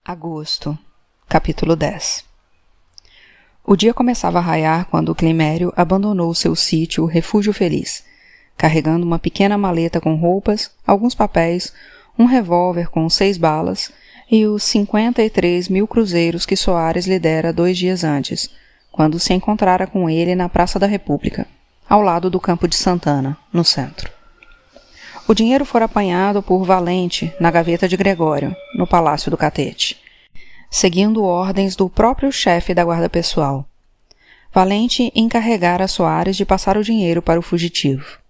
Agosto, capítulo 10. O dia começava a raiar quando Climério abandonou seu sítio Refúgio Feliz, carregando uma pequena maleta com roupas, alguns papéis, um revólver com 6 balas e os 53.000 cruzeiros que Soares lhe dera 2 dias antes, quando se encontrara com ele na Praça da República, ao lado do Campo de Santana, no centro. O dinheiro fora apanhado por Valente na gaveta de Gregório, no Palácio do Catete, seguindo ordens do próprio chefe da guarda pessoal. Valente encarregara Soares de passar o dinheiro para o fugitivo.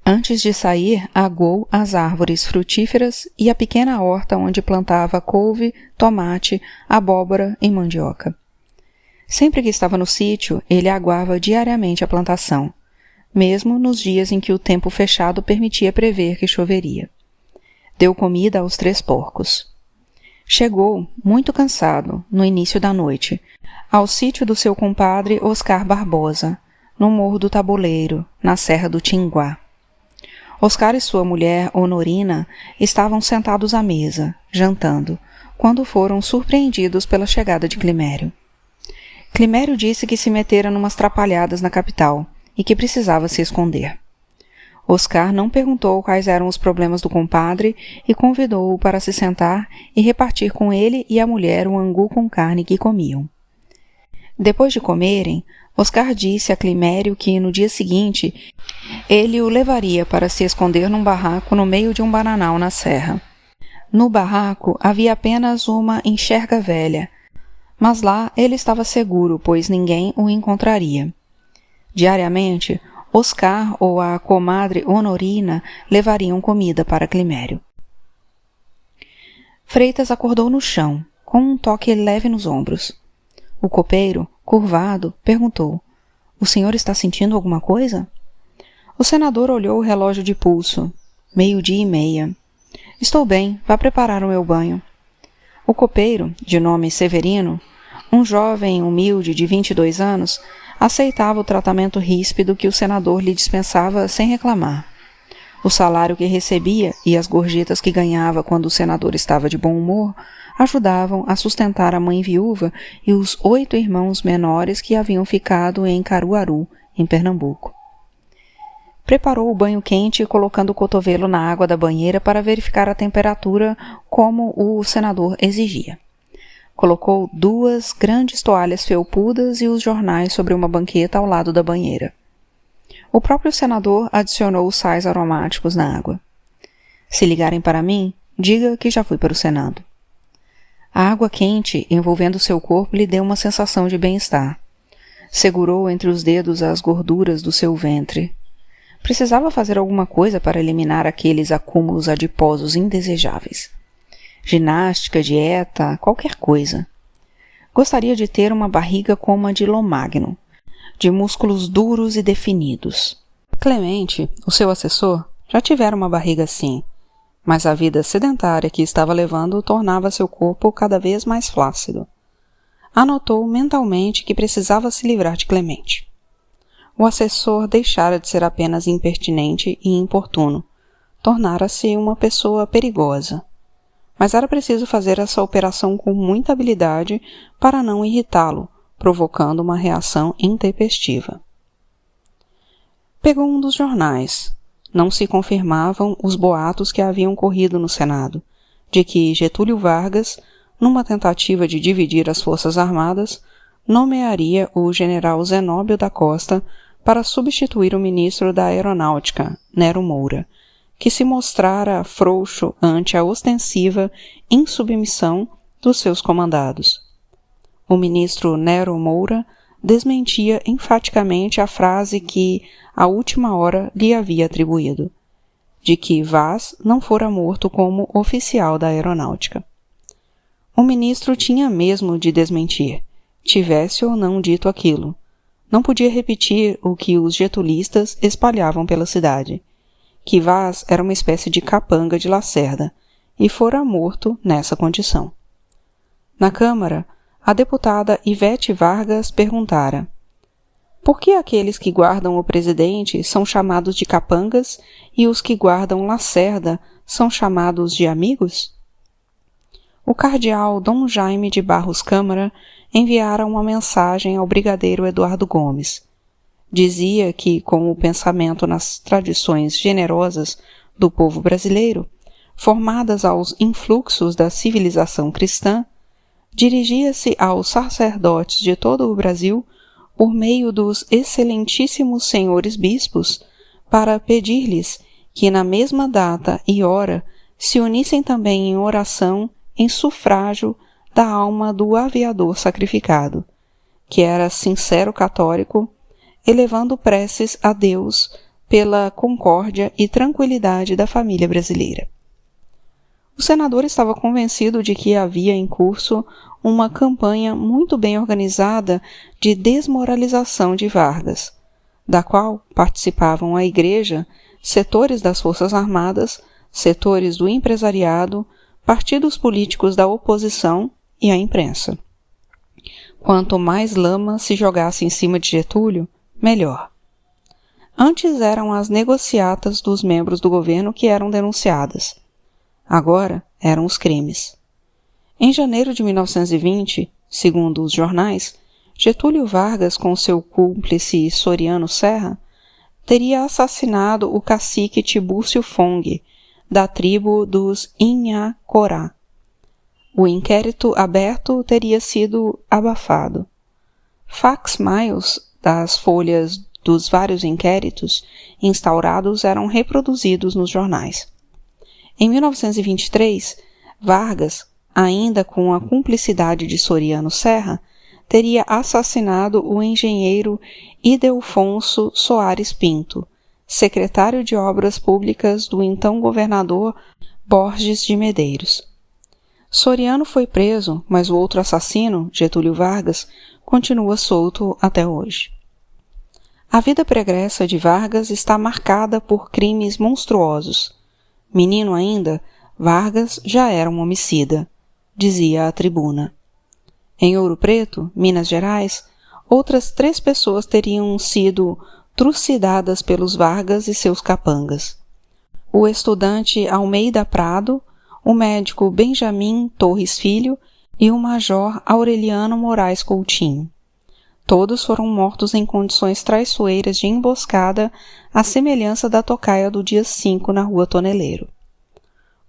Antes de sair, agou as árvores frutíferas e a pequena horta onde plantava couve, tomate, abóbora e mandioca. Sempre que estava no sítio, ele aguava diariamente a plantação, mesmo nos dias em que o tempo fechado permitia prever que choveria. Deu comida aos 3 porcos. Chegou, muito cansado, no início da noite, ao sítio do seu compadre Oscar Barbosa, no Morro do Tabuleiro, na Serra do Tinguá. Oscar e sua mulher, Honorina, estavam sentados à mesa, jantando, quando foram surpreendidos pela chegada de Climério. Climério disse que se metera numas trapalhadas na capital e que precisava se esconder. Oscar não perguntou quais eram os problemas do compadre e convidou-o para se sentar e repartir com ele e a mulher o angu com carne que comiam. Depois de comerem, Oscar disse a Climério que, no dia seguinte, ele o levaria para se esconder num barraco no meio de um bananal na serra. No barraco havia apenas uma enxerga velha, mas lá ele estava seguro, pois ninguém o encontraria. Diariamente, Oscar ou a comadre Honorina levariam comida para Climério. Freitas acordou no chão, com um toque leve nos ombros. O copeiro, curvado, perguntou: "O senhor está sentindo alguma coisa?" O senador olhou o relógio de pulso. 12:30. "Estou bem, vá preparar o meu banho." O copeiro, de nome Severino, um jovem humilde de 22 anos, aceitava o tratamento ríspido que o senador lhe dispensava sem reclamar. O salário que recebia e as gorjetas que ganhava quando o senador estava de bom humor ajudavam a sustentar a mãe viúva e os 8 irmãos menores que haviam ficado em Caruaru, em Pernambuco. Preparou o banho quente colocando o cotovelo na água da banheira para verificar a temperatura como o senador exigia. Colocou 2 grandes toalhas felpudas e os jornais sobre uma banqueta ao lado da banheira. O próprio senador adicionou os sais aromáticos na água. "Se ligarem para mim, diga que já fui para o Senado." A água quente envolvendo seu corpo lhe deu uma sensação de bem-estar. Segurou entre os dedos as gorduras do seu ventre. Precisava fazer alguma coisa para eliminar aqueles acúmulos adiposos indesejáveis. Ginástica, dieta, qualquer coisa. Gostaria de ter uma barriga como a de Lomagno, de músculos duros e definidos. Clemente, o seu assessor, já tivera uma barriga assim, mas a vida sedentária que estava levando tornava seu corpo cada vez mais flácido. Anotou mentalmente que precisava se livrar de Clemente. O assessor deixara de ser apenas impertinente e importuno, tornara-se uma pessoa perigosa. Mas era preciso fazer essa operação com muita habilidade para não irritá-lo, provocando uma reação intempestiva. Pegou um dos jornais. Não se confirmavam os boatos que haviam corrido no Senado, de que Getúlio Vargas, numa tentativa de dividir as Forças Armadas, nomearia o general Zenóbio da Costa para substituir o ministro da Aeronáutica, Nero Moura, que se mostrara frouxo ante a ostensiva insubmissão dos seus comandados. O ministro Nero Moura desmentia enfaticamente a frase que, à última hora, lhe havia atribuído, de que Vaz não fora morto como oficial da aeronáutica. O ministro tinha mesmo de desmentir, tivesse ou não dito aquilo. Não podia repetir o que os getulistas espalhavam pela cidade, que Vaz era uma espécie de capanga de Lacerda, e fora morto nessa condição. Na Câmara, a deputada Ivete Vargas perguntara: "Por que aqueles que guardam o presidente são chamados de capangas e os que guardam Lacerda são chamados de amigos?" o cardeal Dom Jaime de Barros Câmara enviara uma mensagem ao brigadeiro Eduardo Gomes. Dizia que, com o pensamento nas tradições generosas do povo brasileiro, formadas aos influxos da civilização cristã, dirigia-se aos sacerdotes de todo o Brasil por meio dos excelentíssimos senhores bispos para pedir-lhes que na mesma data e hora se unissem também em oração em sufrágio da alma do aviador sacrificado, que era sincero católico, elevando preces a Deus pela concórdia e tranquilidade da família brasileira. O senador estava convencido de que havia em curso uma campanha muito bem organizada de desmoralização de Vargas, da qual participavam a Igreja, setores das Forças Armadas, setores do empresariado, partidos políticos da oposição e a imprensa. Quanto mais lama se jogasse em cima de Getúlio, melhor. Antes eram as negociatas dos membros do governo que eram denunciadas. Agora eram os crimes. Em janeiro de 1920, segundo os jornais, Getúlio Vargas, com seu cúmplice Soriano Serra, teria assassinado o cacique Tibúrcio Fong, da tribo dos Inhacorá. O inquérito aberto teria sido abafado. Fax-miles das folhas dos vários inquéritos instaurados eram reproduzidos nos jornais. Em 1923, Vargas, ainda com a cumplicidade de Soriano Serra, teria assassinado o engenheiro Ildefonso Soares Pinto, secretário de Obras Públicas do então governador Borges de Medeiros. Soriano foi preso, mas o outro assassino, Getúlio Vargas, continua solto até hoje. A vida pregressa de Vargas está marcada por crimes monstruosos. Menino ainda, Vargas já era um homicida, dizia a tribuna. Em Ouro Preto, Minas Gerais, outras 3 pessoas teriam sido trucidadas pelos Vargas e seus capangas. O estudante Almeida Prado, o médico Benjamin Torres Filho e o major Aureliano Moraes Coutinho. Todos foram mortos em condições traiçoeiras de emboscada, à semelhança da tocaia do dia 5 na Rua Toneleiro.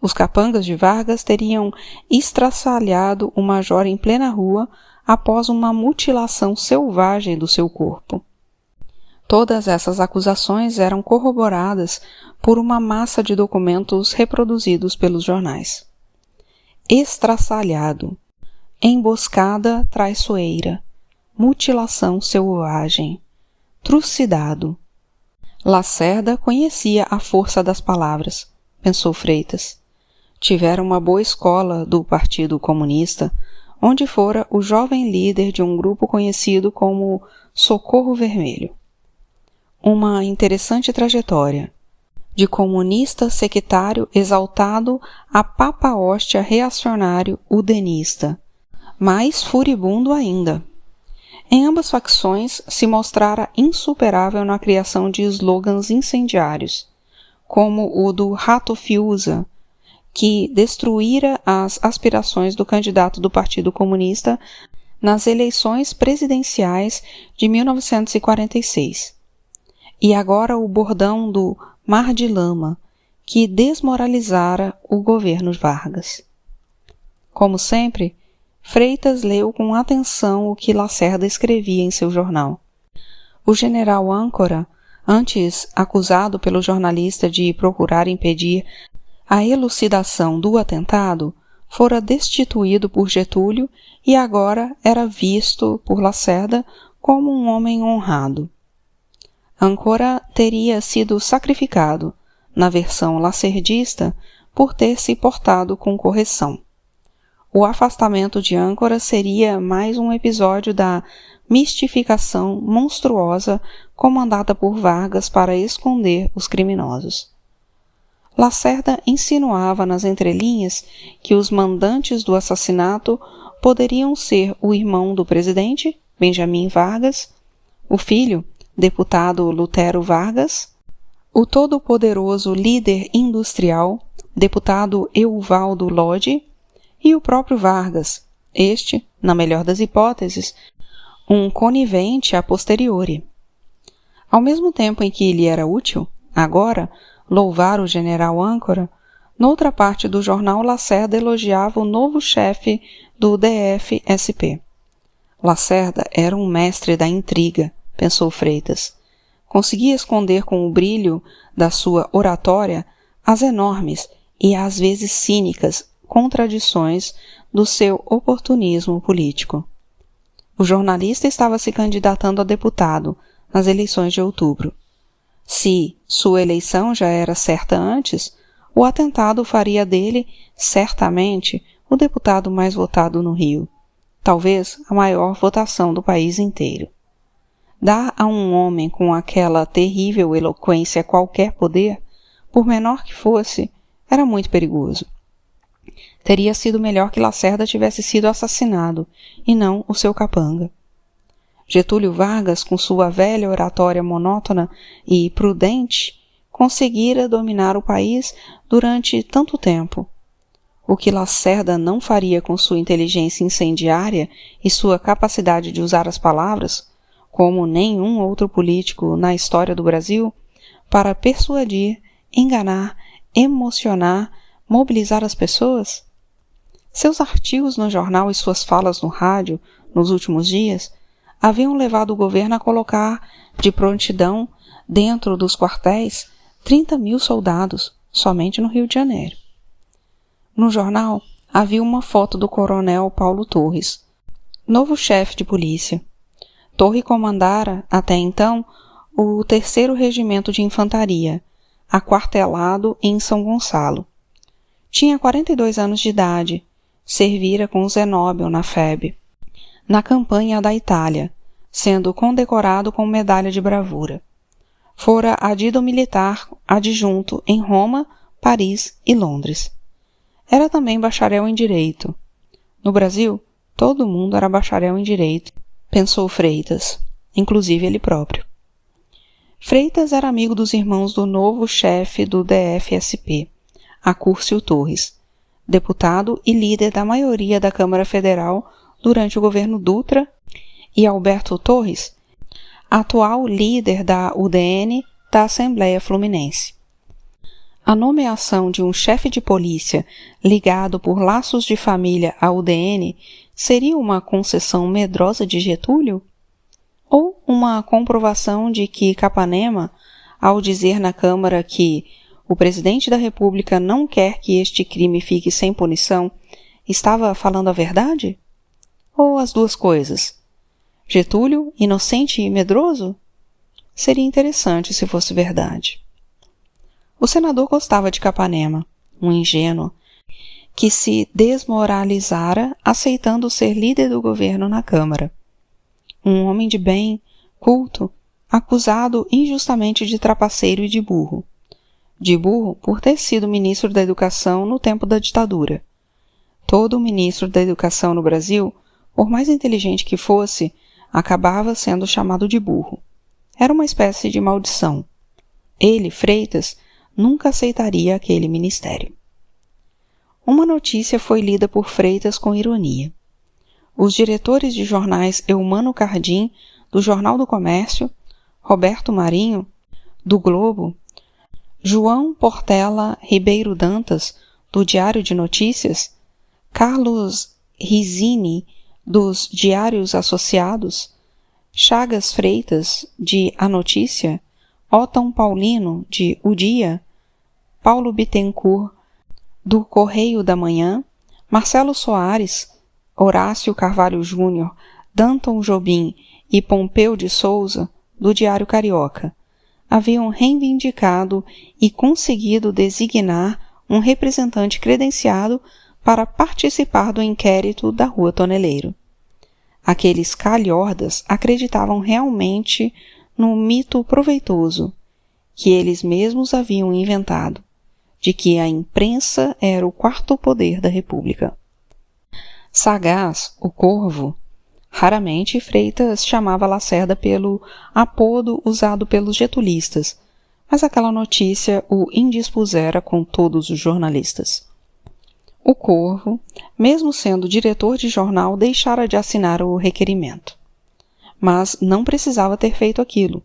Os capangas de Vargas teriam estraçalhado o major em plena rua após uma mutilação selvagem do seu corpo. Todas essas acusações eram corroboradas por uma massa de documentos reproduzidos pelos jornais. Estraçalhado, emboscada traiçoeira, mutilação selvagem, trucidado. Lacerda conhecia a força das palavras, pensou Freitas. Tivera uma boa escola do Partido Comunista, onde fora o jovem líder de um grupo conhecido como Socorro Vermelho. Uma interessante trajetória, de comunista sectário exaltado a papa-hóstia reacionário udenista, mais furibundo ainda. Em ambas facções se mostrara insuperável na criação de slogans incendiários, como o do Rato Fiuza, que destruíra as aspirações do candidato do Partido Comunista nas eleições presidenciais de 1946. E agora o bordão do Mar de Lama, que desmoralizara o governo Vargas. Como sempre, Freitas leu com atenção o que Lacerda escrevia em seu jornal. O general âncora, antes acusado pelo jornalista de procurar impedir a elucidação do atentado, fora destituído por Getúlio e agora era visto por Lacerda como um homem honrado. Âncora teria sido sacrificado, na versão lacerdista, por ter se portado com correção. O afastamento de Âncora seria mais um episódio da mistificação monstruosa comandada por Vargas para esconder os criminosos. Lacerda insinuava nas entrelinhas que os mandantes do assassinato poderiam ser o irmão do presidente, Benjamin Vargas, o filho, deputado Lutero Vargas, o todo-poderoso líder industrial, deputado Euvaldo Lodge, e o próprio Vargas, este, na melhor das hipóteses, um conivente a posteriori. Ao mesmo tempo em que lhe era útil, agora, louvar o general âncora, noutra parte do jornal Lacerda elogiava o novo chefe do DF-SP. Lacerda era um mestre da intriga, pensou Freitas. Conseguia esconder com o brilho da sua oratória as enormes e às vezes cínicas contradições do seu oportunismo político. O jornalista estava se candidatando a deputado nas eleições de outubro. Se sua eleição já era certa antes, o atentado faria dele, certamente, o deputado mais votado no Rio, talvez a maior votação do país inteiro. Dar a um homem com aquela terrível eloquência qualquer poder, por menor que fosse, era muito perigoso. Teria sido melhor que Lacerda tivesse sido assassinado, e não o seu capanga. Getúlio Vargas, com sua velha oratória monótona e prudente, conseguira dominar o país durante tanto tempo. O que Lacerda não faria com sua inteligência incendiária e sua capacidade de usar as palavras, como nenhum outro político na história do Brasil, para persuadir, enganar, emocionar, mobilizar as pessoas? Seus artigos no jornal e suas falas no rádio, nos últimos dias, haviam levado o governo a colocar, de prontidão, dentro dos quartéis, 30.000 soldados, somente no Rio de Janeiro. No jornal, havia uma foto do coronel Paulo Torres, novo chefe de polícia. Torre comandara, até então, o 3º Regimento de Infantaria, aquartelado em São Gonçalo. Tinha 42 anos de idade, servira com Zenóbio na FEB, na campanha da Itália, sendo condecorado com medalha de bravura. Fora adido militar adjunto em Roma, Paris e Londres. Era também bacharel em Direito. No Brasil, todo mundo era bacharel em Direito, pensou Freitas, inclusive ele próprio. Freitas era amigo dos irmãos do novo chefe do DF-SP, Acúrcio Torres, deputado e líder da maioria da Câmara Federal durante o governo Dutra, e Alberto Torres, atual líder da UDN da Assembleia Fluminense. A nomeação de um chefe de polícia ligado por laços de família à UDN seria uma concessão medrosa de Getúlio? Ou uma comprovação de que Capanema, ao dizer na Câmara que o presidente da República não quer que este crime fique sem punição, estava falando a verdade? Ou as duas coisas? Getúlio, inocente e medroso? Seria interessante se fosse verdade. O senador gostava de Capanema, um ingênuo, que se desmoralizara aceitando ser líder do governo na Câmara. Um homem de bem, culto, acusado injustamente de trapaceiro e de burro. De burro por ter sido ministro da Educação no tempo da ditadura. Todo ministro da Educação no Brasil, por mais inteligente que fosse, acabava sendo chamado de burro. Era uma espécie de maldição. Ele, Freitas, nunca aceitaria aquele ministério. Uma notícia foi lida por Freitas com ironia. Os diretores de jornais Eumano Cardim, do Jornal do Comércio, Roberto Marinho, do Globo, João Portela Ribeiro Dantas, do Diário de Notícias, Carlos Rizzini, dos Diários Associados, Chagas Freitas, de A Notícia, Otton Paulino, de O Dia, Paulo Bittencourt, do Correio da Manhã, Marcelo Soares, Horácio Carvalho Júnior, Danton Jobim e Pompeu de Souza, do Diário Carioca, haviam reivindicado e conseguido designar um representante credenciado para participar do inquérito da Rua Toneleiro. Aqueles calhordas acreditavam realmente no mito proveitoso que eles mesmos haviam inventado, de que a imprensa era o quarto poder da República. Sagaz, o Corvo, raramente Freitas chamava Lacerda pelo apodo usado pelos getulistas, mas aquela notícia o indispusera com todos os jornalistas. O Corvo, mesmo sendo diretor de jornal, deixara de assinar o requerimento. Mas não precisava ter feito aquilo.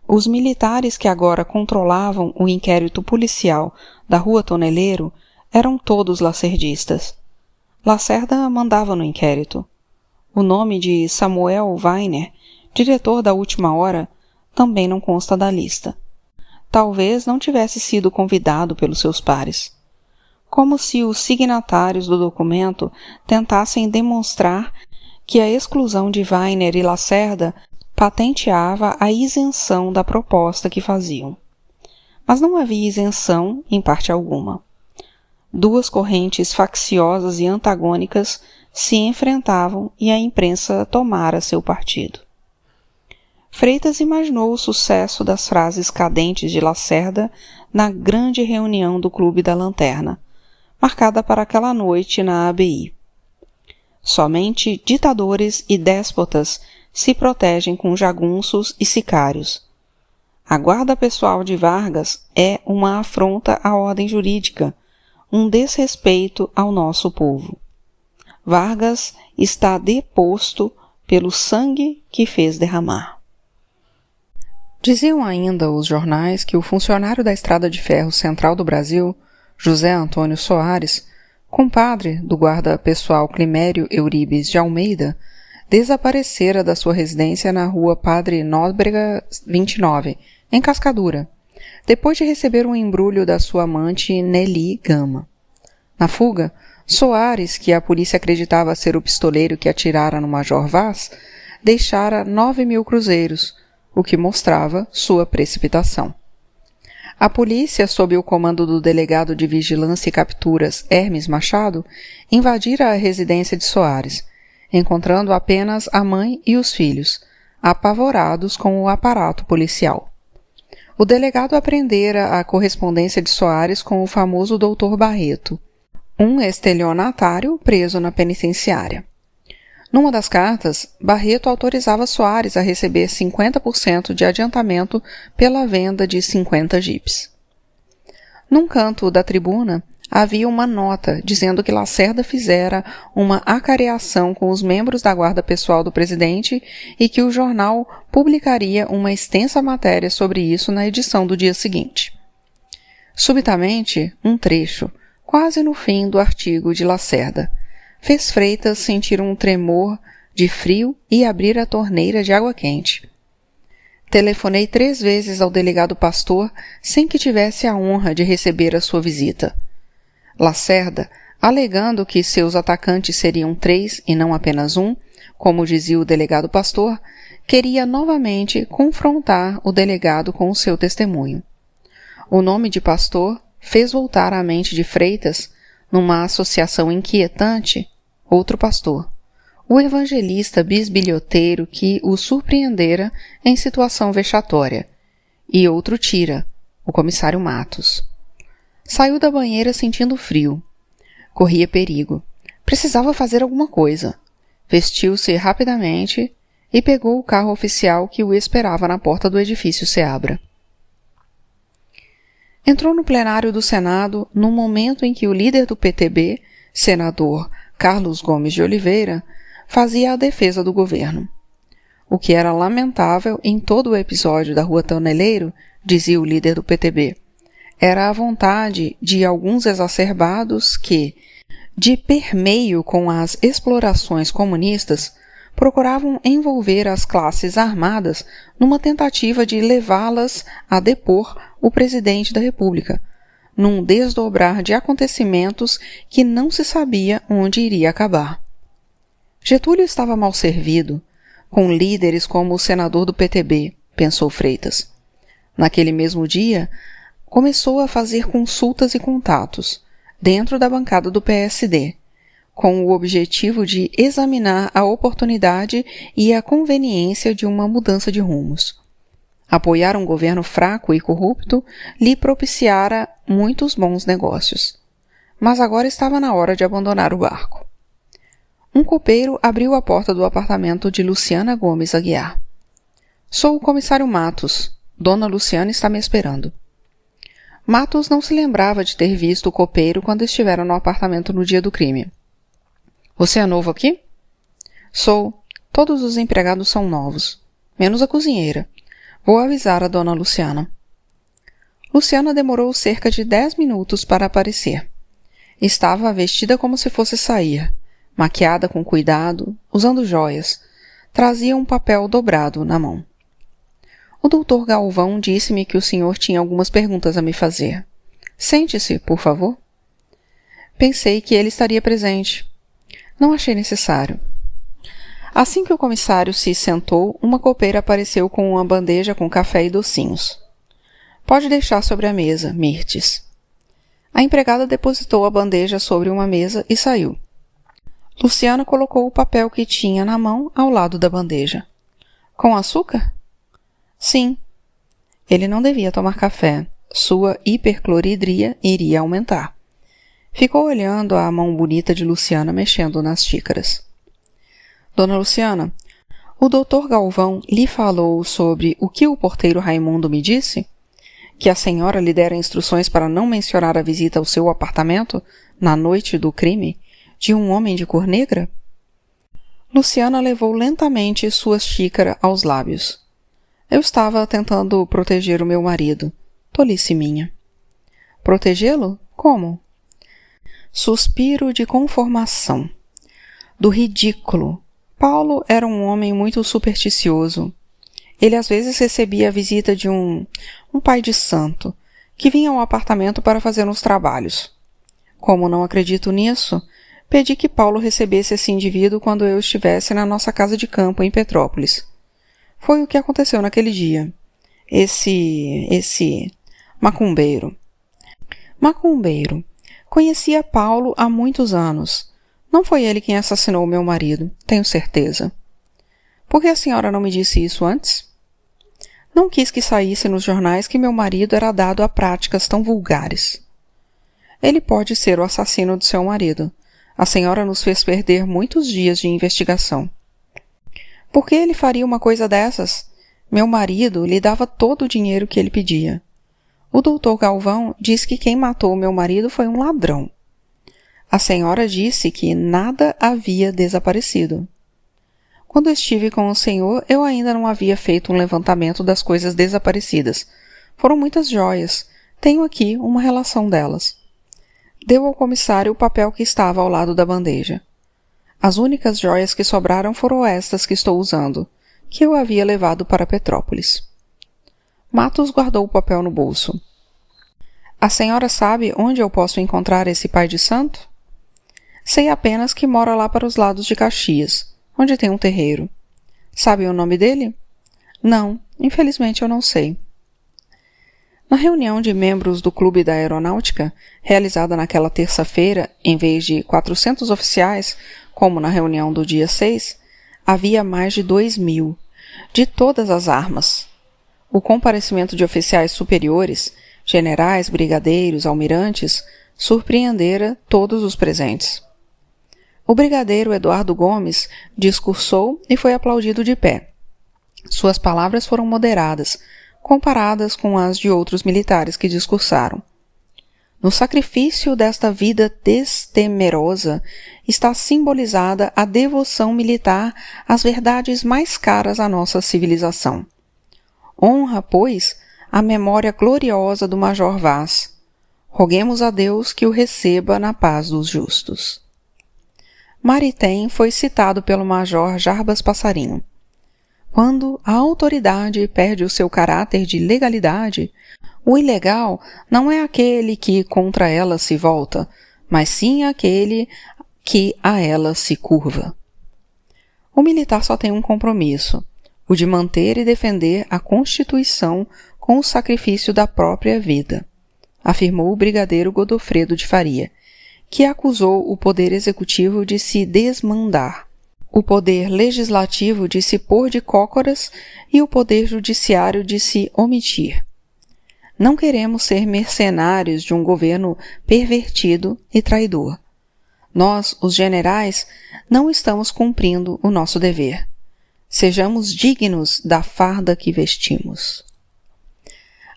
Os militares que agora controlavam o inquérito policial da Rua Toneleiro eram todos lacerdistas. Lacerda mandava no inquérito. O nome de Samuel Weiner, diretor da Última Hora, também não consta da lista. Talvez não tivesse sido convidado pelos seus pares. Como se os signatários do documento tentassem demonstrar que a exclusão de Weiner e Lacerda patenteava a isenção da proposta que faziam. Mas não havia isenção em parte alguma. Duas correntes facciosas e antagônicas se enfrentavam e a imprensa tomara seu partido. Freitas imaginou o sucesso das frases cadentes de Lacerda na grande reunião do Clube da Lanterna, marcada para aquela noite na ABI. Somente ditadores e déspotas se protegem com jagunços e sicários. A guarda pessoal de Vargas é uma afronta à ordem jurídica, um desrespeito ao nosso povo. Vargas está deposto pelo sangue que fez derramar. Diziam ainda os jornais que o funcionário da Estrada de Ferro Central do Brasil, José Antônio Soares, compadre do guarda pessoal Climério Euribes de Almeida, desaparecera da sua residência na rua Padre Nóbrega 29, em Cascadura, depois de receber um embrulho da sua amante Nelly Gama. Na fuga, Soares, que a polícia acreditava ser o pistoleiro que atirara no Major Vaz, deixara 9.000 cruzeiros, o que mostrava sua precipitação. A polícia, sob o comando do delegado de Vigilância e Capturas Hermes Machado, invadira a residência de Soares, encontrando apenas a mãe e os filhos, apavorados com o aparato policial. O delegado apreendera a correspondência de Soares com o famoso Dr. Barreto, um estelionatário preso na penitenciária. Numa das cartas, Barreto autorizava Soares a receber 50% de adiantamento pela venda de 50 jipes. Num canto da tribuna, havia uma nota dizendo que Lacerda fizera uma acareação com os membros da guarda pessoal do presidente e que o jornal publicaria uma extensa matéria sobre isso na edição do dia seguinte. Subitamente, um trecho, quase no fim do artigo de Lacerda, fez Freitas sentir um tremor de frio e abrir a torneira de água quente. Telefonei 3 vezes ao delegado Pastor sem que tivesse a honra de receber a sua visita. Lacerda, alegando que seus atacantes seriam 3 e não apenas um, como dizia o delegado Pastor, queria novamente confrontar o delegado com o seu testemunho. O nome de Pastor fez voltar à mente de Freitas, numa associação inquietante, outro pastor, o evangelista bisbilhoteiro que o surpreendera em situação vexatória, e outro tira, o comissário Matos. Saiu da banheira sentindo frio. Corria perigo. Precisava fazer alguma coisa. Vestiu-se rapidamente e pegou o carro oficial que o esperava na porta do edifício Seabra. Entrou no plenário do Senado no momento em que o líder do PTB, senador Carlos Gomes de Oliveira, fazia a defesa do governo. O que era lamentável em todo o episódio da Rua Toneleiro, dizia o líder do PTB, era a vontade de alguns exacerbados que, de permeio com as explorações comunistas, procuravam envolver as classes armadas numa tentativa de levá-las a depor o presidente da República, num desdobrar de acontecimentos que não se sabia onde iria acabar. Getúlio estava mal servido, com líderes como o senador do PTB, pensou Freitas. Naquele mesmo dia, começou a fazer consultas e contatos, dentro da bancada do PSD, com o objetivo de examinar a oportunidade e a conveniência de uma mudança de rumos. Apoiar um governo fraco e corrupto lhe propiciara muitos bons negócios. Mas agora estava na hora de abandonar o barco. Um copeiro abriu a porta do apartamento de Luciana Gomes Aguiar. « Sou o comissário Matos. Dona Luciana está me esperando. » Matos não se lembrava de ter visto o copeiro quando estiveram no apartamento no dia do crime. Você é novo aqui? Sou. Todos os empregados são novos. Menos a cozinheira. Vou avisar a dona Luciana. Luciana demorou cerca de 10 minutos para aparecer. Estava vestida como se fosse sair, maquiada com cuidado, usando joias. Trazia um papel dobrado na mão. O doutor Galvão disse-me que o senhor tinha algumas perguntas a me fazer. Sente-se, por favor. Pensei que ele estaria presente. Não achei necessário. Assim que o comissário se sentou, uma copeira apareceu com uma bandeja com café e docinhos. Pode deixar sobre a mesa, Mirtes. A empregada depositou a bandeja sobre uma mesa e saiu. Luciana colocou o papel que tinha na mão ao lado da bandeja. Com açúcar? Sim. Ele não devia tomar café. Sua hipercloridria iria aumentar. Ficou olhando a mão bonita de Luciana mexendo nas xícaras. Dona Luciana, o doutor Galvão lhe falou sobre o que o porteiro Raimundo me disse? Que a senhora lhe dera instruções para não mencionar a visita ao seu apartamento, na noite do crime, de um homem de cor negra? Luciana levou lentamente sua xícara aos lábios. Eu estava tentando proteger o meu marido. Tolice minha. Protegê-lo? Como? Suspiro de conformação. Do ridículo. Paulo era um homem muito supersticioso. Ele às vezes recebia a visita de um pai de santo, que vinha ao apartamento para fazer uns trabalhos. Como não acredito nisso, pedi que Paulo recebesse esse indivíduo quando eu estivesse na nossa casa de campo em Petrópolis. Foi o que aconteceu naquele dia. Esse macumbeiro. Macumbeiro. Conhecia Paulo há muitos anos. Não foi ele quem assassinou meu marido, tenho certeza. Por que a senhora não me disse isso antes? Não quis que saísse nos jornais que meu marido era dado a práticas tão vulgares. Ele pode ser o assassino do seu marido. A senhora nos fez perder muitos dias de investigação. Por que ele faria uma coisa dessas? Meu marido lhe dava todo o dinheiro que ele pedia. O doutor Galvão diz que quem matou meu marido foi um ladrão. A senhora disse que nada havia desaparecido. Quando estive com o senhor, eu ainda não havia feito um levantamento das coisas desaparecidas. Foram muitas joias. Tenho aqui uma relação delas. Deu ao comissário o papel que estava ao lado da bandeja. As únicas joias que sobraram foram estas que estou usando, que eu havia levado para Petrópolis. Matos guardou o papel no bolso. A senhora sabe onde eu posso encontrar esse pai de santo? Sei apenas que mora lá para os lados de Caxias, onde tem um terreiro. Sabe o nome dele? Não, infelizmente eu não sei. Na reunião de membros do Clube da Aeronáutica, realizada naquela terça-feira, em vez de 400 oficiais, como na reunião do dia 6, havia mais de 2.000, de todas as armas. O comparecimento de oficiais superiores, generais, brigadeiros, almirantes, surpreendera todos os presentes. O brigadeiro Eduardo Gomes discursou e foi aplaudido de pé. Suas palavras foram moderadas, comparadas com as de outros militares que discursaram. No sacrifício desta vida destemerosa está simbolizada a devoção militar às verdades mais caras à nossa civilização. Honra, pois, a memória gloriosa do Major Vaz. Roguemos a Deus que o receba na paz dos justos. Maritem foi citado pelo Major Jarbas Passarinho. Quando a autoridade perde o seu caráter de legalidade, o ilegal não é aquele que contra ela se volta, mas sim aquele que a ela se curva. O militar só tem um compromisso, o de manter e defender a Constituição com o sacrifício da própria vida, afirmou o brigadeiro Godofredo de Faria, que acusou o Poder Executivo de se desmandar, o Poder Legislativo de se pôr de cócoras e o Poder Judiciário de se omitir. Não queremos ser mercenários de um governo pervertido e traidor. Nós, os generais, não estamos cumprindo o nosso dever. Sejamos dignos da farda que vestimos.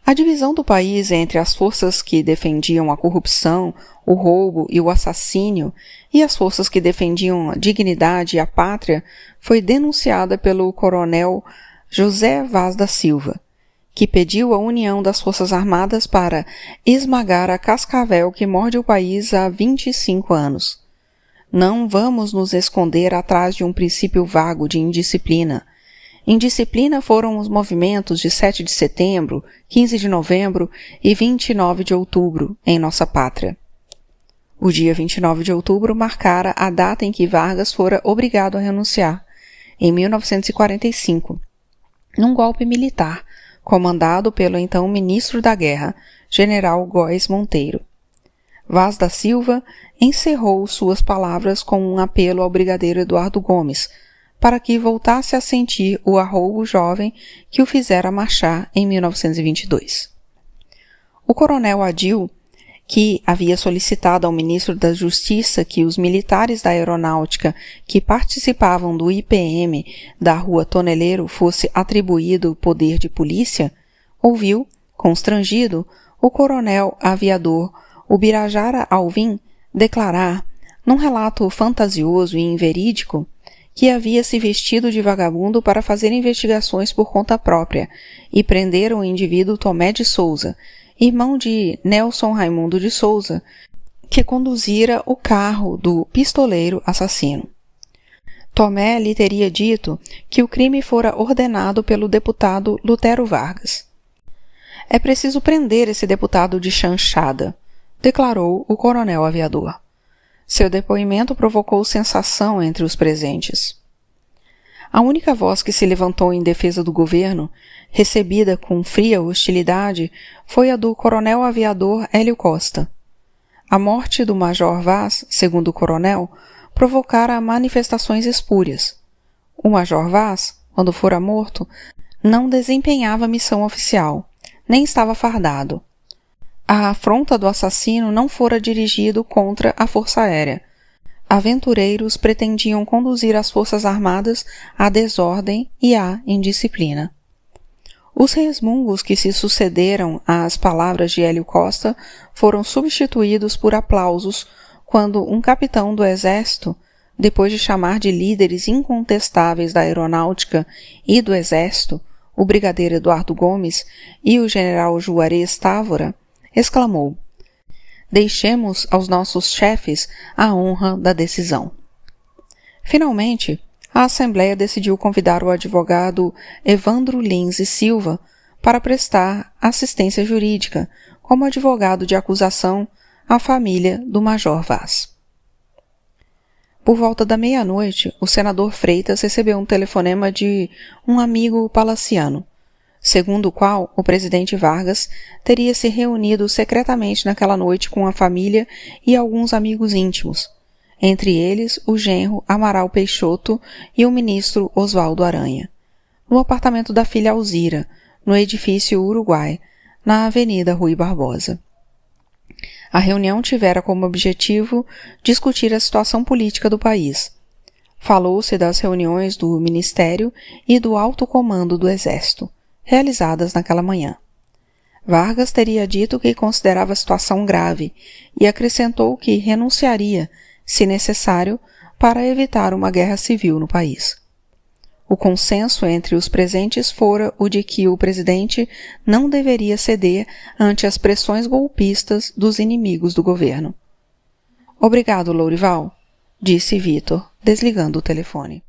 A divisão do país entre as forças que defendiam a corrupção, o roubo e o assassínio e as forças que defendiam a dignidade e a pátria foi denunciada pelo coronel José Vaz da Silva, que pediu a união das Forças Armadas para esmagar a cascavel que morde o país há 25 anos. Não vamos nos esconder atrás de um princípio vago de indisciplina. Indisciplina foram os movimentos de 7 de setembro, 15 de novembro e 29 de outubro em nossa pátria. O dia 29 de outubro marcara a data em que Vargas fora obrigado a renunciar, em 1945, num golpe militar, comandado pelo então ministro da Guerra, general Góes Monteiro. Vaz da Silva encerrou suas palavras com um apelo ao brigadeiro Eduardo Gomes, para que voltasse a sentir o arroubo jovem que o fizera marchar em 1922. O coronel Adil, que havia solicitado ao ministro da Justiça que os militares da aeronáutica que participavam do IPM da Rua Toneleiro fosse atribuído o poder de polícia, ouviu, constrangido, o coronel aviador Ubirajara Alvim declarar, num relato fantasioso e inverídico, que havia se vestido de vagabundo para fazer investigações por conta própria e prender o indivíduo Tomé de Souza, irmão de Nelson Raimundo de Souza, que conduzira o carro do pistoleiro assassino. Tomé lhe teria dito que o crime fora ordenado pelo deputado Lutero Vargas. É preciso prender esse deputado de chanchada, declarou o coronel aviador. Seu depoimento provocou sensação entre os presentes. A única voz que se levantou em defesa do governo, recebida com fria hostilidade, foi a do coronel aviador Hélio Costa. A morte do major Vaz, segundo o coronel, provocara manifestações espúrias. O major Vaz, quando fora morto, não desempenhava missão oficial, nem estava fardado. A afronta do assassino não fora dirigido contra a Força Aérea. Aventureiros pretendiam conduzir as Forças Armadas à desordem e à indisciplina. Os resmungos que se sucederam às palavras de Hélio Costa foram substituídos por aplausos quando um capitão do Exército, depois de chamar de líderes incontestáveis da aeronáutica e do Exército, o brigadeiro Eduardo Gomes e o general Juarez Távora, exclamou: "Deixemos aos nossos chefes a honra da decisão." Finalmente, a Assembleia decidiu convidar o advogado Evandro Lins e Silva para prestar assistência jurídica como advogado de acusação à família do Major Vaz. Por volta da meia-noite, o senador Freitas recebeu um telefonema de um amigo palaciano, segundo o qual o presidente Vargas teria se reunido secretamente naquela noite com a família e alguns amigos íntimos, entre eles o genro Amaral Peixoto e o ministro Oswaldo Aranha, no apartamento da filha Alzira, no edifício Uruguai, na Avenida Rui Barbosa. A reunião tivera como objetivo discutir a situação política do país. Falou-se das reuniões do Ministério e do Alto Comando do Exército, realizadas naquela manhã. Vargas teria dito que considerava a situação grave e acrescentou que renunciaria, se necessário, para evitar uma guerra civil no país. O consenso entre os presentes fora o de que o presidente não deveria ceder ante as pressões golpistas dos inimigos do governo. "Obrigado, Lourival", disse Vitor, desligando o telefone.